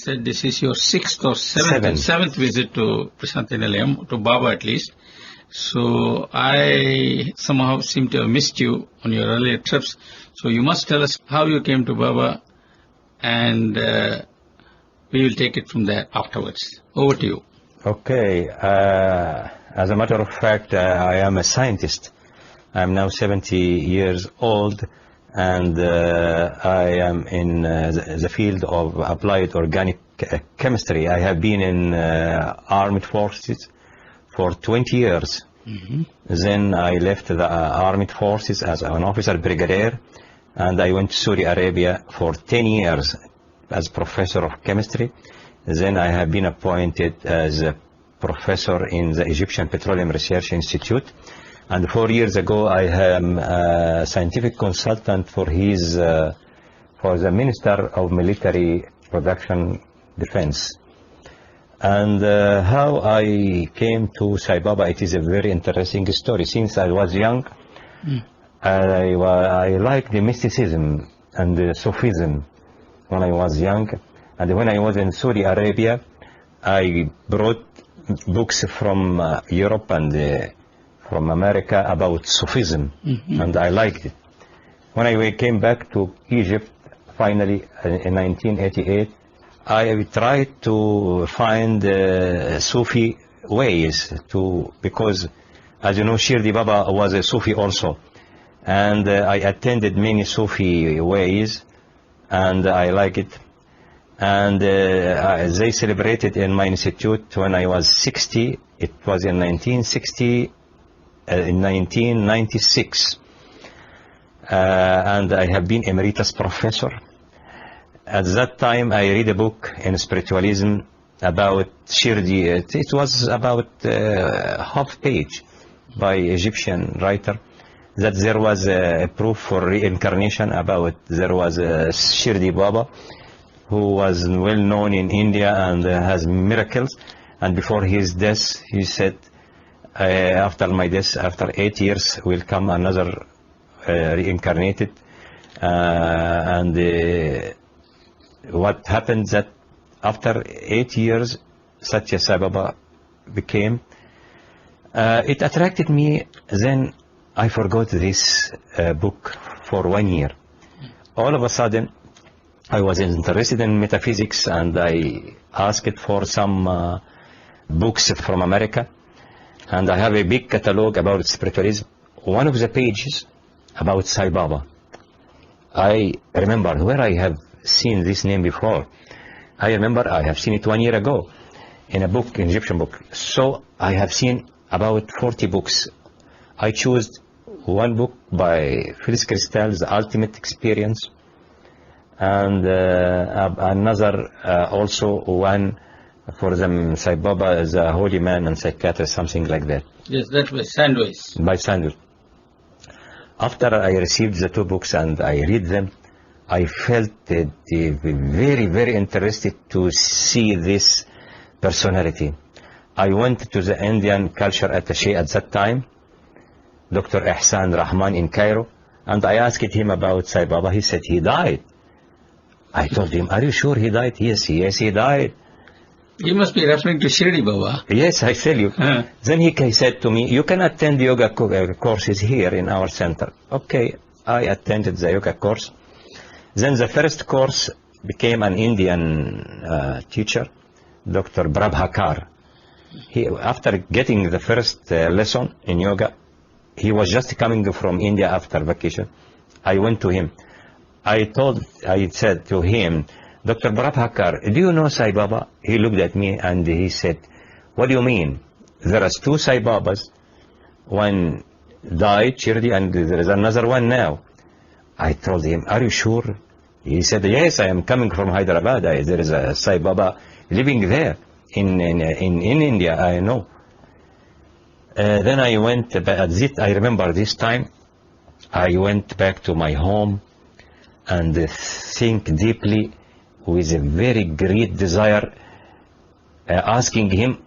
said this is your sixth or seventh visit to Prasanthi Nilayam, to Baba at least. So I somehow seem to have missed you on your earlier trips. So you must tell us how you came to Baba, and we will take it from there afterwards. Over to you. Okay. As a matter of fact, I am a scientist. I am now 70 years old, and I am in the field of applied organic chemistry. I have been in armed forces for 20 years. Then I left the armed forces as an officer brigadier, and I went to Saudi Arabia for 10 years as professor of chemistry. Then I have been appointed as a professor in the Egyptian Petroleum Research Institute. And 4 years ago, I am a scientific consultant for the Minister of Military Production Defense. And how I came to Sai Baba, it is a very interesting story. Since I was young, I liked the mysticism and the Sufism when I was young. And when I was in Saudi Arabia, I brought books from Europe and from America about Sufism, and I liked it. When I came back to Egypt, finally in 1988, I tried to find Sufi ways because, as you know, Shirdi Baba was a Sufi also, and I attended many Sufi ways, and I like it. And they celebrated in my institute when I was 60. It was in 1996, and I have been emeritus professor. At that time, I read a book in spiritualism about Shirdi. It was about half page by Egyptian writer, that there was a proof for reincarnation. There was a Shirdi Baba who was well known in India and has miracles. And before his death, he said, after my death, after 8 years, will come another reincarnated. What happened that after 8 years, Satya Sai Baba became. It attracted me. Then I forgot this book for 1 year. All of a sudden, I was interested in metaphysics, and I asked for some books from America. And I have a big catalog about spiritualism. One of the pages about Sai Baba, I remember where I have seen this name before. I remember I have seen it 1 year ago in a book, an Egyptian book. So I have seen about 40 books. I chose one book by Phyllis Kristal's The Ultimate Experience, and another also one for the Sai Baba as a holy man and psychiatrist, something like that. Yes, that was Sandwich. By Sandwich. After I received the two books and I read them, I felt very, very interested to see this personality. I went to the Indian culture attaché at that time, Dr. Ihsan Rahman in Cairo, and I asked him about Sai Baba. He said he died. I told him, are you sure he died? Yes, he died. You must be referring to Shirdi Baba. Yes, I tell you. Then he said to me, you can attend yoga courses here in our center. Okay, I attended the yoga course. Then the first course became an Indian teacher, Dr. Prabhakar. After getting the first lesson in yoga, he was just coming from India after vacation. I went to him. I said to him, Dr. Prabhakar, do you know Sai Baba? He looked at me and he said, what do you mean? There are two Sai Babas. One died, Shirdi, and there is another one now. I told him, are you sure? He said, yes, I am coming from Hyderabad. There is a Sai Baba living there in India, I know. Then I went, I remember this time, I went back to my home and think deeply with a very great desire, asking him,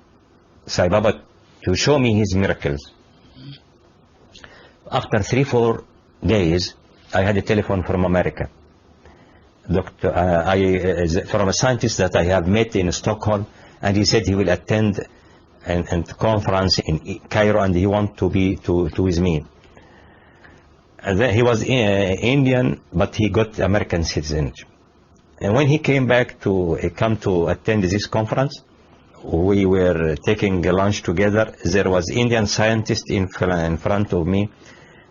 Sai Baba, to show me his miracles. After 3-4 days, I had a telephone from America. Dr. From a scientist that I have met in Stockholm, and he said he will attend a conference in Cairo, and he want to be with me. And then he was Indian, but he got American citizenship. And when he came back to attend this conference, we were taking lunch together. There was Indian scientist in front of me.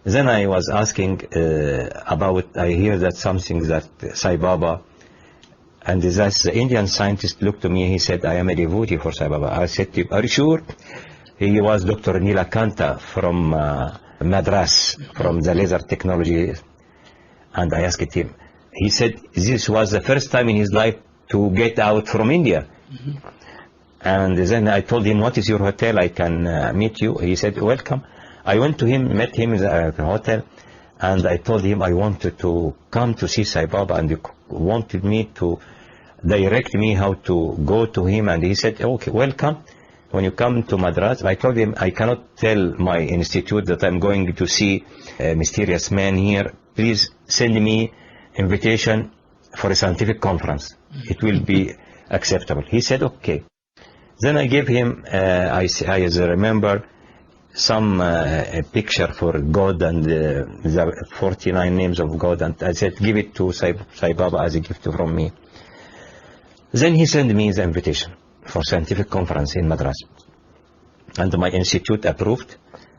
Then I was asking about, I hear that something that Sai Baba, and the Indian scientist looked to me, he said, I am a devotee for Sai Baba. I said to him, are you sure? He was Dr. Nilakanta from Madras, from the laser technology. And I asked him, he said this was the first time in his life to get out from India. Mm-hmm. And then I told him, what is your hotel? I can meet you. He said, welcome. I went to him, met him at the hotel, and I told him I wanted to come to see Sai Baba, and he wanted me to direct me how to go to him. And he said, okay, welcome. When you come to Madras, I told him I cannot tell my institute that I'm going to see a mysterious man here. Please send me invitation for a scientific conference. It will be acceptable. He said, okay. Then I gave him, I remember, some picture for God and the 49 names of God, and I said, give it to Sai Baba as a gift from me. Then he sent me the invitation for scientific conference in Madras, and my institute approved.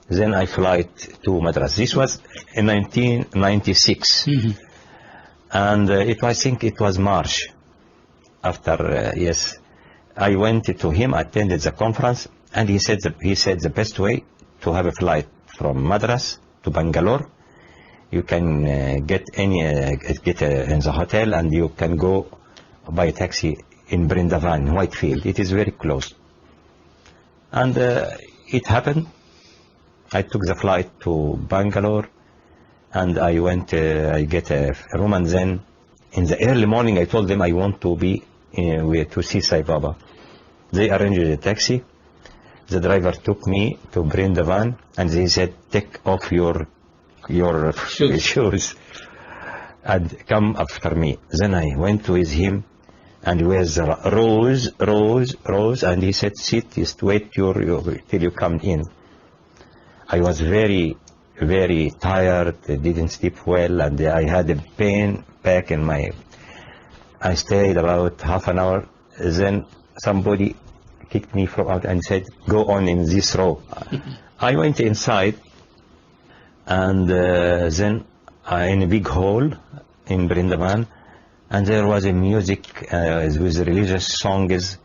Then I fly to Madras. This was in 1996, mm-hmm. And I think it was March. After yes, I went to him, attended the conference, and he said the best way to have a flight from Madras to Bangalore, you can get in the hotel, and you can go by taxi in Brindavan, Whitefield. It is very close. And it happened. I took the flight to Bangalore, and I went, I get a room, and then in the early morning I told them I want to be to see Sai Baba. They arranged a taxi. The driver took me to Brindavan, and they said, take off your shoes and come after me. Then I went with him, and with rose, and he said, sit, just wait till you come in. I was very, very tired, didn't sleep well, and I had a pain back in my... I stayed about half an hour. Then somebody kicked me from out and said, go on in this row. I went inside, and then in a big hall in Brindavan, and there was a music with religious songs,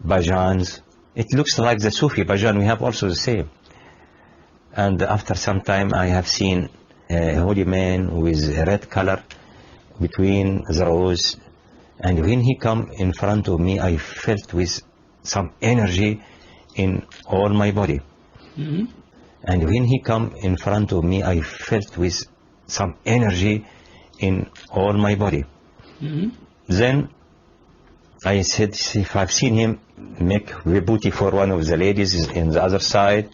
bhajans. It looks like the Sufi bhajan. We have also the same. And after some time, I have seen a holy man with a red color between the rows. And when he come in front of me, I felt with some energy in all my body. Mm-hmm. And when he come in front of me, I felt with some energy in all my body. Mm-hmm. Then I said, if I've seen him make vibhuti for one of the ladies in the other side.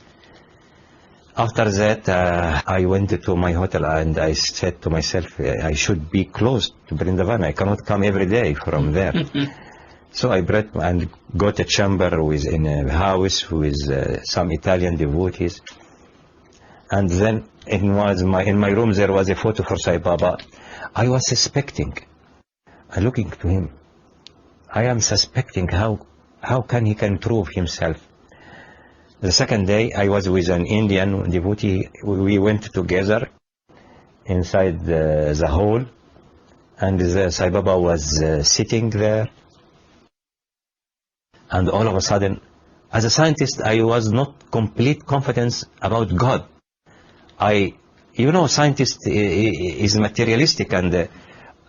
After that, I went to my hotel, and I said to myself, I should be close to Brindavan. I cannot come every day from there. So I brought and got a chamber in a house with some Italian devotees. And then in my room there was a photo for Sai Baba. I was suspecting, looking to him, I am suspecting how can he prove himself. The second day I was with an Indian devotee. We went together inside the hall, and the Sai Baba was sitting there. And all of a sudden, as a scientist, I was not complete confidence about God. Scientist is materialistic, and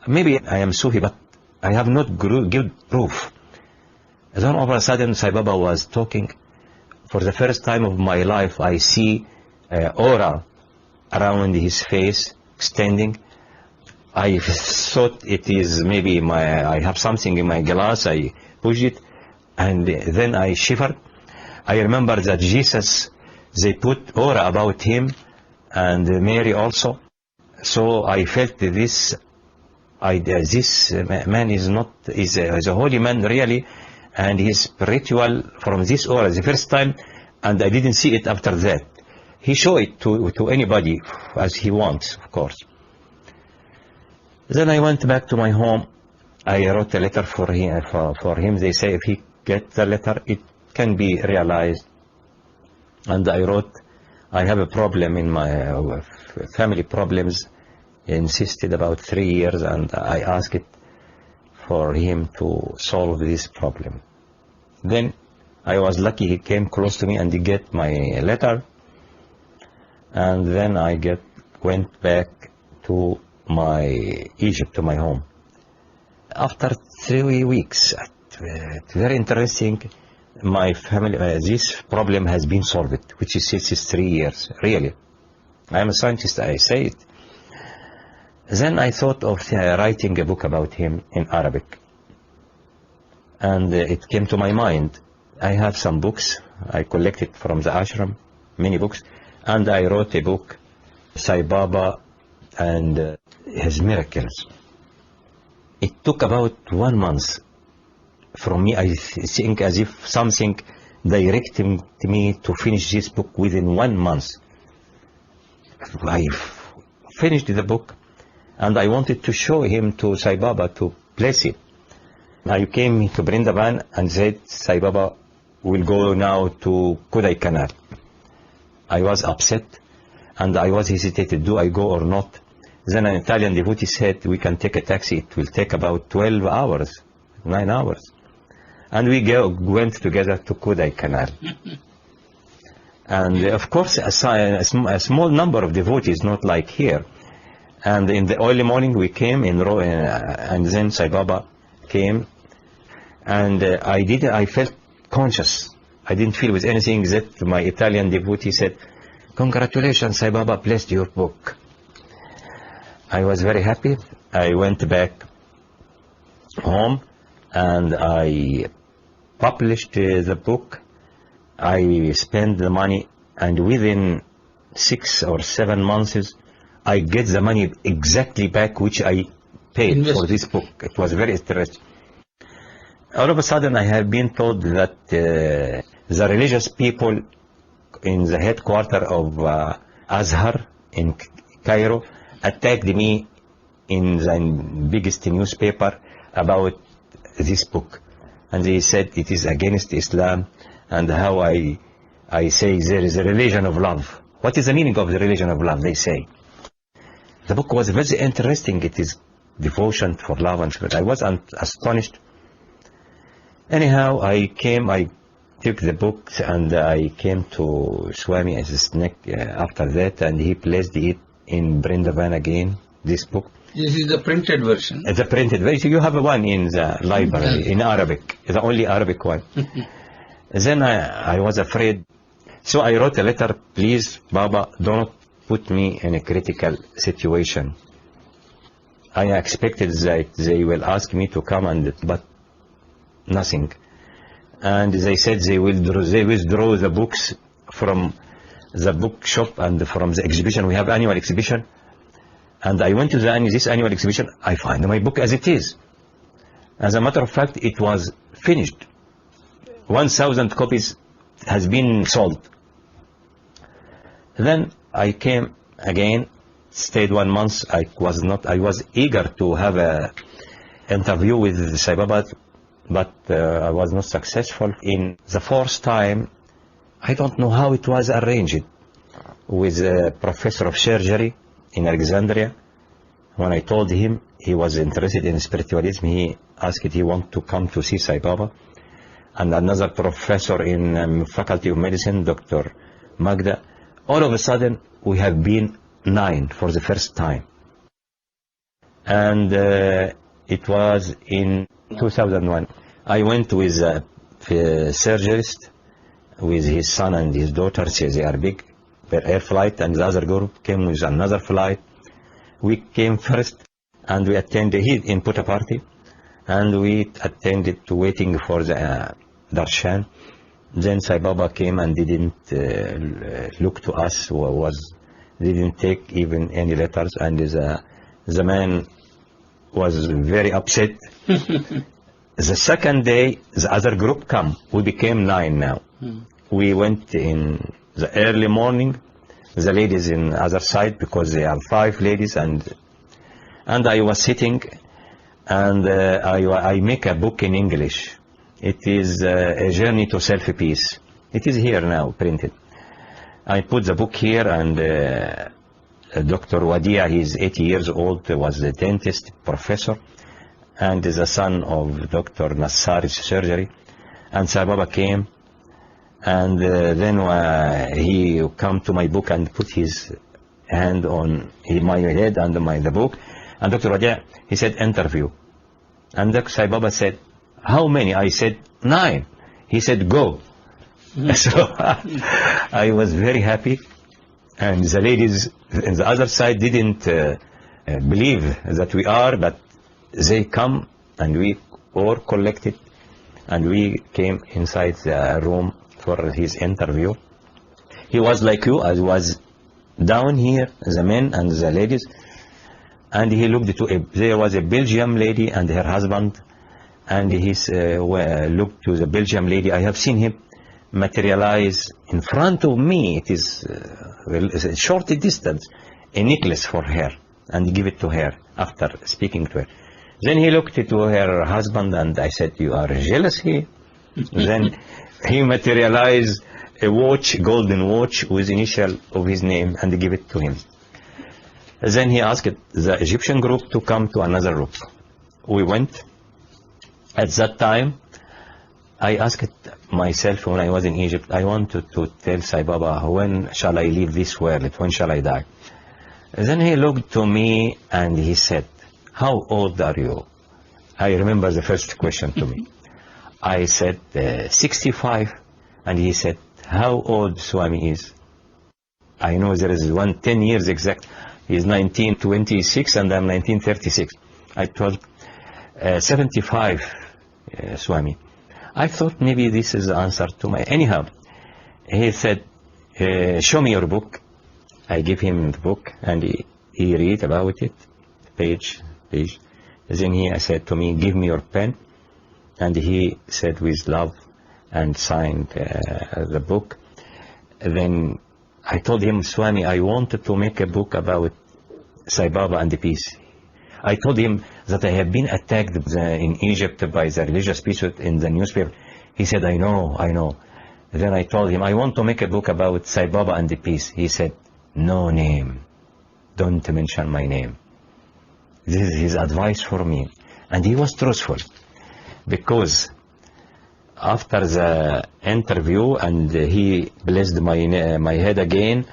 maybe I am Sufi, but I have not good proof. Then all of a sudden, Sai Baba was talking. For the first time of my life, I see aura around his face extending. I thought it is maybe I have something in my glass. I pushed it, and then I shivered. I remember that Jesus, they put aura about him, and Mary also. So I felt this this man is a holy man really, and he's spiritual from this hour, the first time, and I didn't see it after that. He showed it to anybody as he wants, of course. Then I went back to my home. I wrote a letter for him. They say if he gets the letter, it can be realized. And I wrote, I have a problem in my family problems. He insisted about 3 years, and I asked for him to solve this problem. Then I was lucky he came close to me and he get my letter. And then I went back to my Egypt, to my home. After 3 weeks, very interesting, my family, this problem has been solved, which is 3 years, really. I am a scientist, I say it. Then I thought of writing a book about him in Arabic. And it came to my mind. I have some books I collected from the ashram, many books, and I wrote a book, Sai Baba and his miracles. It took about 1 month from me, I think, as if something directed me to finish this book within 1 month. I finished the book, and I wanted to show him to Sai Baba to bless it. I came to Brindaban and said, Sai Baba will go now to Kudai Canal. I was upset, and I was hesitated, do I go or not? Then an Italian devotee said, we can take a taxi, it will take about 12 hours, 9 hours. And we went together to Kudai Canal. And of course, a small number of devotees, not like here. And in the early morning we came in row, and then Sai Baba came, and I felt conscious. I didn't feel with anything that my Italian devotee said, congratulations, Sai Baba blessed your book. I was very happy. I went back home and I published the book. I spent the money, and within 6 or 7 months, I get the money exactly back which I paid for this book. It was very interesting. All of a sudden, I have been told that the religious people in the headquarters of Azhar in Cairo attacked me in the biggest newspaper about this book. And they said it is against Islam, and how I say there is a religion of love. What is the meaning of the religion of love, they say. The book was very interesting. It is devotion for love and spirit. I was astonished. Anyhow, I took the book and I came to Swami as a snack after that, and he placed it in Brindaban again, this book. This is the printed version. The printed version. You have one in the library in Arabic, the only Arabic one. Then I was afraid. So I wrote a letter, please, Baba, don't put me in a critical situation. I expected that they will ask me to come, but nothing. And they said they withdraw the books from the bookshop and from the exhibition. We have annual exhibition. And I went to this annual exhibition. I find my book as it is. As a matter of fact, it was finished. 1,000 copies has been sold. Then I came again, stayed 1 month. I was eager to have an interview with Sai Baba, but I was not successful. In the fourth time, I don't know how it was arranged with a professor of surgery in Alexandria. When I told him he was interested in spiritualism, he asked he want to come to see Sai Baba. And another professor in Faculty of Medicine, Dr. Magda. All of a sudden, we have been 9 for the first time. And it was in 2001. I went with a surgeonist, with his son and his daughter. They are big, per air flight, and the other group came with another flight. We came first, and we attended in Puttaparthi, and we attended to waiting for the darshan. Then Sai Baba came and didn't look to us, didn't take even any letters, and the man was very upset. The second day, the other group come. We became 9 now. We went in the early morning. The ladies in the other side, because they are 5 ladies, and I was sitting, and I make a book in English. It is a journey to self-peace. It is here now, printed. I put the book here, and Dr. Wadia, he's 80 years old, was a dentist, professor, and is the son of Dr. Nassar's surgery. And Sai Baba came, and then he come to my book and put his hand on my head and the book. And Dr. Wadia, he said, interview. And Dr. Sai Baba said, how many? I said, 9. He said, go. So I was very happy. And the ladies on the other side didn't believe that we are, but they come, and we all collected, and we came inside the room for his interview. He was like you. I was down here, the men and the ladies, and he looked to there was a Belgian lady and her husband, and he looked to the Belgian lady. I have seen him materialize in front of me. It is a short distance, a necklace for her, and give it to her after speaking to her. Then he looked to her husband, and I said, you are jealous here? Then he materialized a watch, golden watch, with initial of his name, and give it to him. Then he asked the Egyptian group to come to another group. We went. At that time, I asked myself when I was in Egypt, I wanted to tell Sai Baba, when shall I leave this world? When shall I die? Then he looked to me and he said, how old are you? I remember the first question to me. I said, 65. And he said, how old Swami is? I know there is 10 years exact. He is 1926 and I'm 1936. I told 75, Swami. I thought maybe this is the answer to my... Anyhow, he said, show me your book. I give him the book, and he read about it, page. Then he said to me, give me your pen. And he said, with love, and signed the book. Then I told him, Swami, I wanted to make a book about Sai Baba and the peace. I told him that I have been attacked in Egypt by the religious people in the newspaper. He said, I know. Then I told him, I want to make a book about Sai Baba and the peace. He said, no name. Don't mention my name. This is his advice for me. And he was truthful. Because after the interview, and he blessed my head again,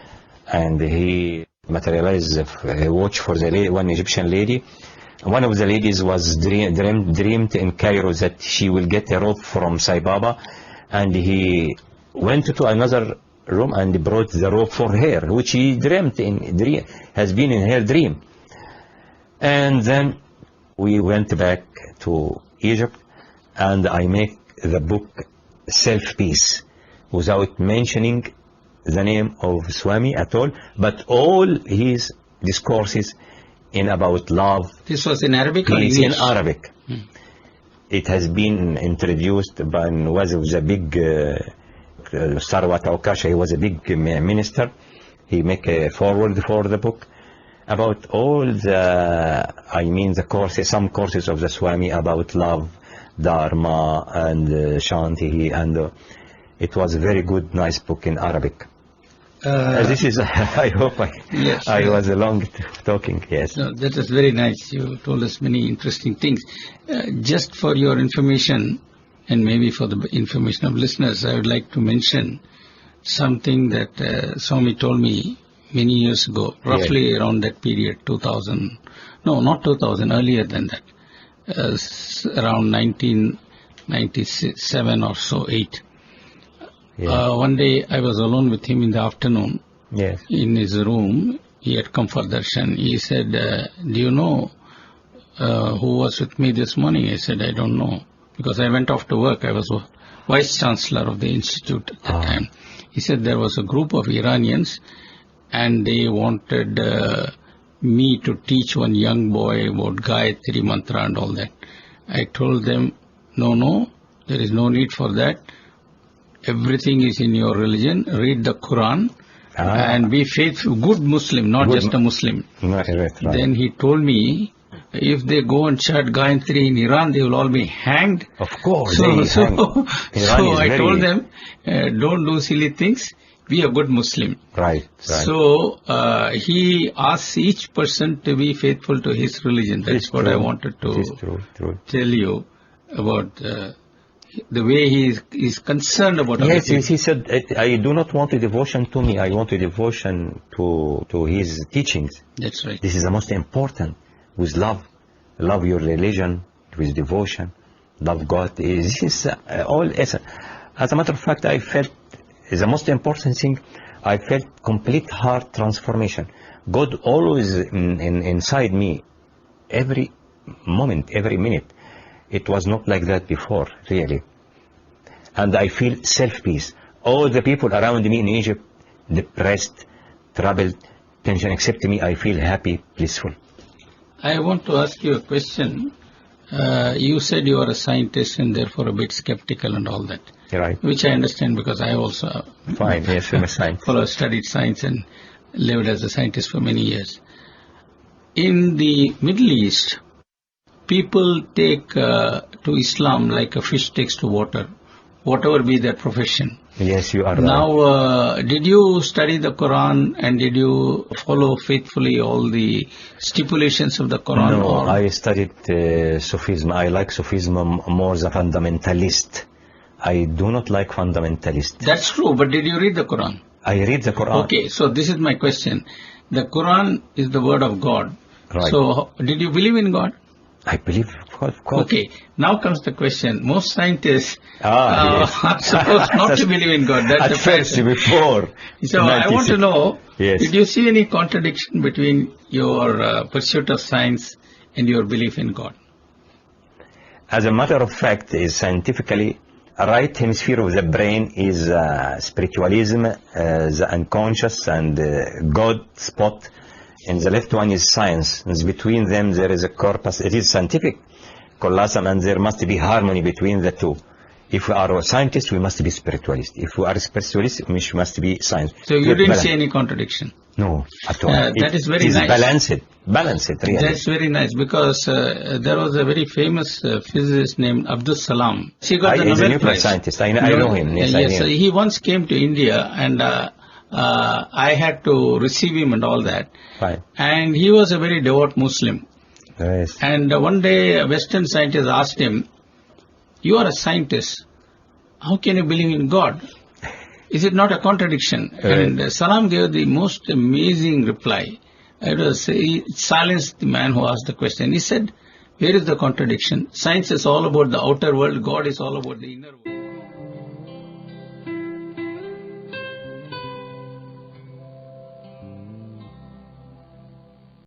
and he materialized a watch for one Egyptian lady. One of the ladies was dreamed in Cairo that she will get a rope from Sai Baba, and he went to another room and brought the rope for her, which he has been in her dream. And then we went back to Egypt, and I make the book Self-Peace, without mentioning the name of Swami at all, but all his discourses in about love. This was in Arabic or English? In Arabic. It has been introduced by the big Sarwat Aukasha. He was a big minister. He make a forward for the book about all the courses, some courses of the Swami about love, Dharma, and Shanti, and it was a very good, nice book in Arabic. This is, I hope I was long talking, yes. No, that is very nice. You told us many interesting things. Just for your information, and maybe for the information of listeners, I would like to mention something that Swami told me many years ago, roughly around that period, 2000, no, not 2000, earlier than that, around 1997 or so, 8. One day I was alone with him in the afternoon in his room. He had come for darshan. He said, do you know who was with me this morning? I said, I don't know, because I went off to work. I was vice chancellor of the institute at that time. He said there was a group of Iranians, and they wanted me to teach one young boy about Gayatri Mantra and all that. I told them, no, there is no need for that. Everything is in your religion. Read the Quran and be faithful, good Muslim, not just a Muslim. Right. Then he told me, if they go and chant Gayatri in Iran, they will all be hanged. Of course. So I told them, don't do silly things. Be a good Muslim. Right. So he asks each person to be faithful to his religion. That's what I wanted to tell you about the way he is concerned about Yes, he said, I do not want a devotion to me. I want a devotion to his teachings. That's right. This is the most important. With love. Love your religion with devotion. Love God. This is all essence. As a matter of fact, I felt the most important thing, I felt complete heart transformation. God always inside me, every moment, every minute. It was not like that before, really. And I feel self-peace. All the people around me in Egypt, depressed, troubled, tension, except me, I feel happy, blissful. I want to ask you a question. You said you are a scientist and therefore a bit skeptical and all that. Right. Which I understand because I also studied science and lived as a scientist for many years. In the Middle East, people take to Islam like a fish takes to water, whatever be their profession. Yes, you are right. Now, did you study the Quran and did you follow faithfully all the stipulations of the Quran? No, I studied Sufism. I like Sufism more as a fundamentalist. I do not like fundamentalist. That's true, but did you read the Quran? I read the Quran. Okay, so this is my question. The Quran is the word of God. Right. So, did you believe in God? I believe, of course. Okay, now comes the question. Most scientists yes. are supposed not to believe in God. That's at the first, question. before. So, I want to know, yes. Did you see any contradiction between your pursuit of science and your belief in God? As a matter of fact, is scientifically, right hemisphere of the brain is spiritualism, the unconscious and God spot, and the left one is science. And between them there is a corpus. It is scientific colosseum, and there must be harmony between the two. If we are a scientist, we must be spiritualist. If we are a spiritualist, we must be science. So you didn't see any contradiction? No, at all. That is very nice. Balanced, really. That's very nice because there was a very famous physicist named Abdul Salam. He got the Nobel Prize. He's a nuclear scientist. I know him. Yes, so he once came to India and I had to receive him and all that. Right. And he was a very devout Muslim. Yes. And one day a Western scientist asked him, you are a scientist. How can you believe in God? Is it not a contradiction? And Salam gave the most amazing reply. He silenced the man who asked the question. He said, where is the contradiction? Science is all about the outer world. God is all about the inner world.